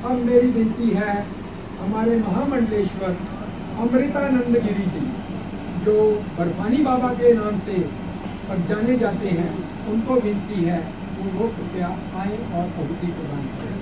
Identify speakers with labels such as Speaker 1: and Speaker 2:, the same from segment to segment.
Speaker 1: अब मेरी विनती है हमारे महामंडलेश्वर अमृतानंद गिरी जी, जो बर्फानी बाबा के नाम से अब जाने जाते हैं, उनको विनती है कि वो कृपया आए और आहुति प्रदान करें।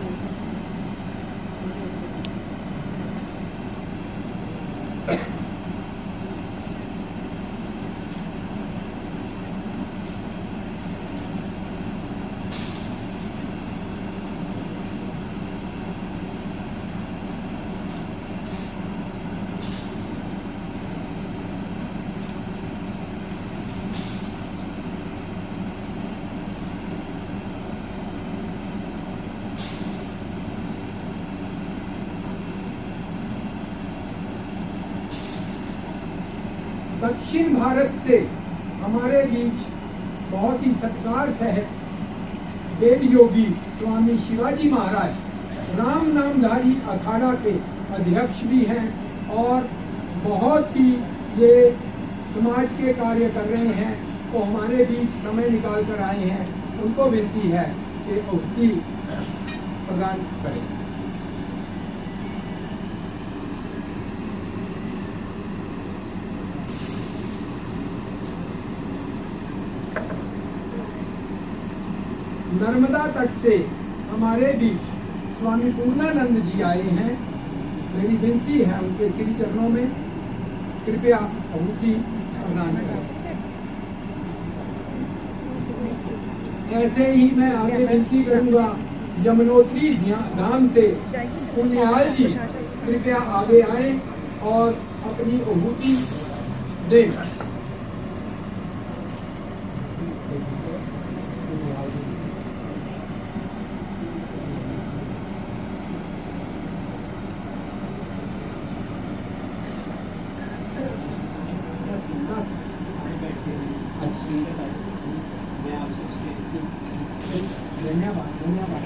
Speaker 1: दक्षिण भारत से हमारे बीच बहुत ही सत्कार सहित वेद योगी स्वामी शिवाजी महाराज राम नामधारी अखाड़ा के अध्यक्ष भी हैं और बहुत ही ये समाज के कार्य कर रहे हैं, तो हमारे बीच समय निकाल कर आए हैं। उनको विनती है कि आहुति प्रदान करें। नर्मदा तट से हमारे बीच स्वामी पूर्णानंद जी आए हैं। मेरी विनती है उनके श्री चरणों में कृपया आहुति प्रदान करें। ऐसे ही मैं आगे विनती करूंगा यमुनोत्री धाम से पुण्याल जी कृपया आगे आए और अपनी आहुति दें। धन्यवाद धन्यवाद।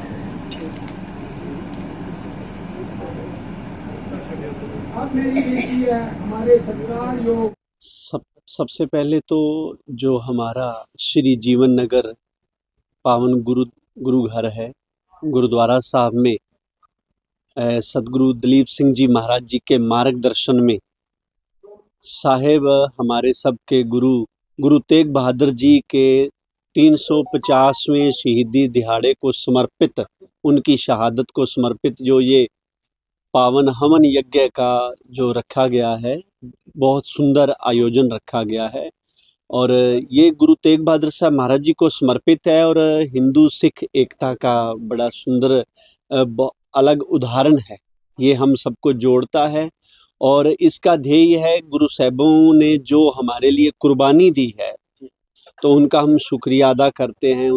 Speaker 1: अब मेरी बेटी है हमारे सत्कार योग।
Speaker 2: सबसे पहले तो जो हमारा श्री जीवन नगर पावन गुरु घर है, गुरुद्वारा साहब में सदगुरु दलीप सिंह जी महाराज जी के मार्गदर्शन में साहेब हमारे सबके गुरु तेग बहादुर जी के 350वें शहीदी दिहाड़े को समर्पित, उनकी शहादत को समर्पित जो ये पावन हवन यज्ञ का जो रखा गया है, बहुत सुंदर आयोजन रखा गया है और ये गुरु तेग बहादुर साहब महाराज जी को समर्पित है और हिंदू सिख एकता का बड़ा सुंदर अलग उदाहरण है। ये हम सबको जोड़ता है और इसका ध्येय है गुरु साहिबों ने जो हमारे लिए कुर्बानी दी है, तो उनका हम शुक्रिया अदा करते हैं,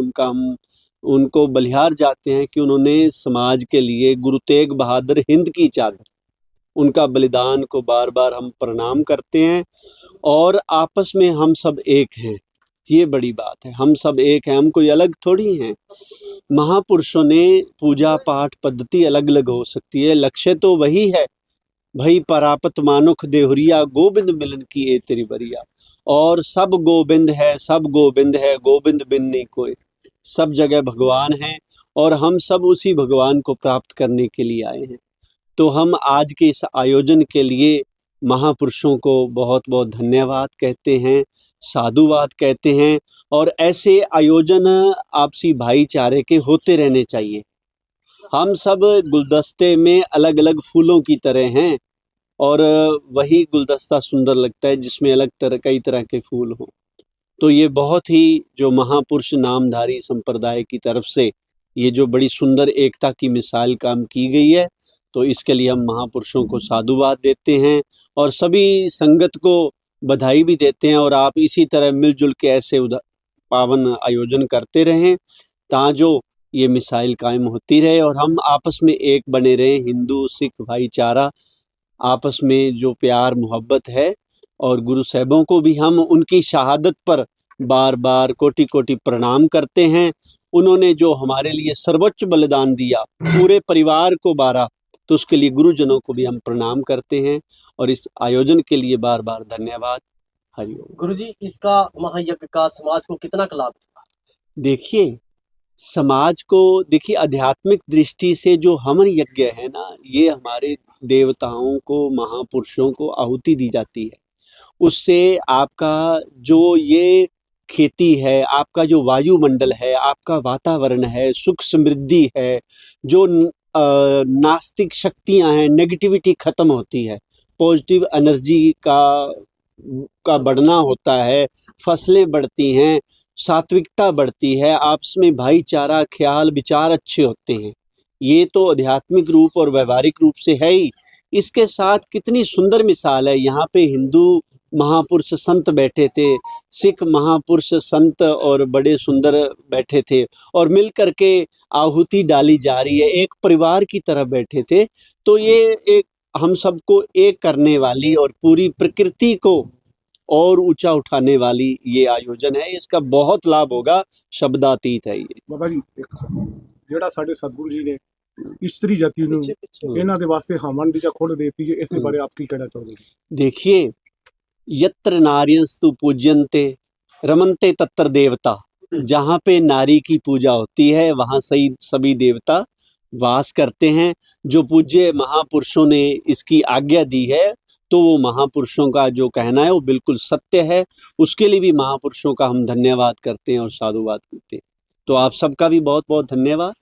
Speaker 2: उनको बलिहार जाते हैं कि उन्होंने समाज के लिए गुरु तेग बहादुर हिंद की चादर, उनका बलिदान को बार बार हम प्रणाम करते हैं और आपस में हम सब एक हैं। ये बड़ी बात है, हम सब एक हैं, हम कोई अलग थोड़ी हैं। महापुरुषों ने पूजा पाठ पद्धति अलग अलग हो सकती है, लक्ष्य तो वही है, भई परापत मानुख देहुरिया गोविंद मिलन की ए तेरी बरिया, और सब गोविंद है गोविंद बिन नहीं कोई। सब जगह भगवान हैं और हम सब उसी भगवान को प्राप्त करने के लिए आए हैं। तो हम आज के इस आयोजन के लिए महापुरुषों को बहुत बहुत धन्यवाद कहते हैं, साधुवाद कहते हैं और ऐसे आयोजन आपसी भाईचारे के होते रहने चाहिए। हम सब गुलदस्ते में अलग अलग फूलों की तरह हैं और वही गुलदस्ता सुंदर लगता है जिसमें कई तरह के फूल हों। तो ये बहुत ही जो महापुरुष नामधारी संप्रदाय की तरफ से ये जो बड़ी सुंदर एकता की मिसाल काम की गई है, तो इसके लिए हम महापुरुषों को साधुवाद देते हैं और सभी संगत को बधाई भी देते हैं। और आप इसी तरह मिलजुल के ऐसे पावन आयोजन करते रहें ताकि ये मिसाइल कायम होती रहे और हम आपस में एक बने रहें। हिंदू सिख भाईचारा आपस में जो प्यार मोहब्बत है, और गुरु साहिबों को भी हम उनकी शहादत पर बार बार कोटि कोटि प्रणाम करते हैं। उन्होंने जो हमारे लिए सर्वोच्च बलिदान दिया, पूरे परिवार को बारा, तो उसके लिए गुरुजनों को भी हम प्रणाम करते हैं और इस आयोजन के लिए बार बार धन्यवाद। हरिओम।
Speaker 3: गुरुजी, इसका महायज्ञ का समाज को कितना लाभ?
Speaker 2: देखिए, समाज को देखिए आध्यात्मिक दृष्टि से जो हवन यज्ञ है ना, ये हमारे देवताओं को, महापुरुषों को आहुति दी जाती है। उससे आपका जो ये खेती है, आपका जो वायुमंडल है, आपका वातावरण है, सुख समृद्धि है, जो नास्तिक शक्तियां हैं, नेगेटिविटी खत्म होती है, पॉजिटिव एनर्जी का बढ़ना होता है, फसलें बढ़ती हैं, सात्विकता बढ़ती है, आपस में भाईचारा, ख्याल, विचार अच्छे होते हैं। ये तो आध्यात्मिक रूप और व्यवहारिक रूप से है ही। इसके साथ कितनी सुंदर मिसाल है, यहाँ पे हिंदू महापुरुष संत बैठे थे, सिख महापुरुष संत और बड़े सुंदर बैठे थे और मिल करके आहुति डाली जा रही है, एक परिवार की तरह बैठे थे। तो ये एक हम सबको एक करने वाली और पूरी प्रकृति को और ऊंचा उठाने वाली ये आयोजन है। इसका बहुत लाभ होगा, शब्दातीत है ये।
Speaker 3: बाबा जी एक ਜਿਹੜਾ ਸਾਡੇ ਸਤਿਗੁਰੂ ਜੀ ਨੇ ਇਸਤਰੀ ਜਾਤੀ ਨੂੰ ਇਹਨਾਂ ਦੇ ਵਾਸਤੇ ਹਵਨ ਦੀ ਜਾਂ ਖੁੱਲ੍ਹ ਦੇਤੀ ਹੈ, ਇਸ ਦੇ ਬਾਰੇ ਆਪ ਕੀ ਕਹਿਣਾ ਚਾਹੋਗੇ?
Speaker 2: देखिए, यत्र नार्यस्तु पूज्यन्ते रमन्ते तत्र देवता, जहाँ पे नारी की पूजा होती है वहाँ सभी देवता वास करते हैं। जो पूज्य महापुरुषों ने इसकी आज्ञा दी है, तो वो महापुरुषों का जो कहना है वो बिल्कुल सत्य है। उसके लिए भी महापुरुषों का हम धन्यवाद करते हैं और साधुवाद करते हैं। तो आप सबका भी बहुत बहुत धन्यवाद।